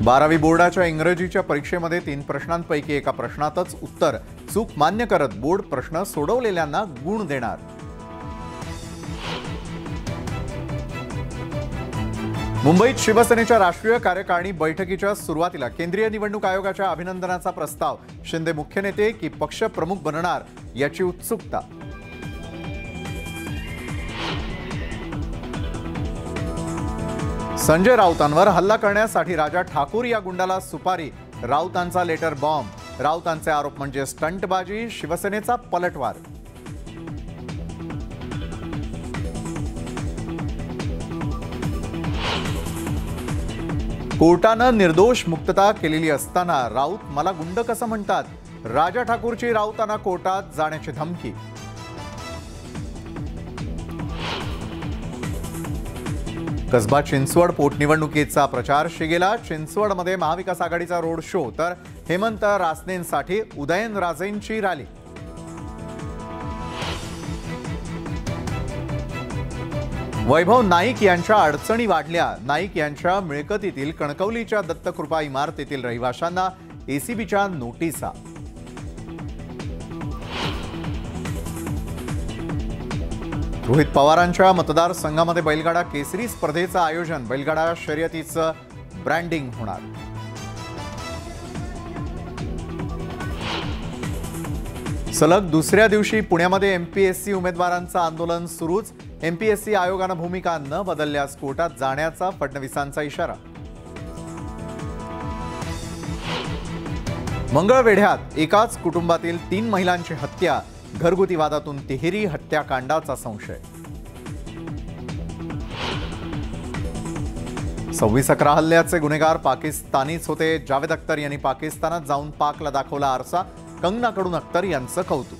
12वी बोर्डाच्या इंग्रजीच्या परीक्षेमध्ये 3 प्रश्नांपैकी एका प्रश्नातच उत्तर चूक मान्य करत बोर्ड प्रश्न सोडवलेल्यांना गुण देणार। मुंबईत शिवसेनेच्या राष्ट्रीय कार्यकारिणी बैठकीच्या सुरुवातीला केंद्रीय निवडणूक आयोगाच्या अभिनंदनाचा प्रस्ताव। शिंदे मुख्य नेते की पक्ष प्रमुख बनणार याची उत्सुकता। संजय राऊतांवर हल्ला करण्यासाठी राजा ठाकूर या गुंडाला सुपारी, राऊतांचा लेटर बॉम्ब। राऊतांचे आरोप म्हणजे स्टंटबाजी, शिवसेनेचा पलटवार। कोर्टानं निर्दोष मुक्तता केलेली असताना राऊत मला गुंड कसं म्हणतात? राजा ठाकूरची राऊतांना कोर्टात जाण्याची धमकी। कसबा चिंचवड पोटनिवडणुकीचा प्रचार शिगेला। चिंचवडमध्ये महाविकास आघाडीचा रोड शो तर हेमंत रासनेंसाठी उदयनराजेंची रॅली। वैभव नाईक यांच्या अडचणी वाढल्या। नाईक यांच्या मिळकतीतील कणकवलीच्या दत्तकृपा इमारतीतील रहिवाशांना एसीबीच्या नोटिसा। रोहित पवारांच्या मतदारसंघामध्ये बैलगाडा केसरी स्पर्धेचं आयोजन। बैलगाडा शर्यतीचं ब्रँडिंग होणार। सलग दुसऱ्या दिवशी पुण्यामध्ये एमपीएससी उमेदवारांचं आंदोलन सुरूच। एमपीएससी आयोगानं भूमिका न बदलल्यास कोर्टात जाण्याचा फडणवीसांचा इशारा। मंगळवेढ्यात एकाच कुटुंबातील 3 महिलांची हत्या। घरगुती वादातून तिहेरी हत्याकांडाचा संशय। 26/11 हल्ल्याचे गुन्हेगार पाकिस्तानीच होते। जावेद अख्तर यांनी पाकिस्तानात जाऊन पाकला दाखवला आरसा। कंगनाकडून अख्तर यांचं कौतुक।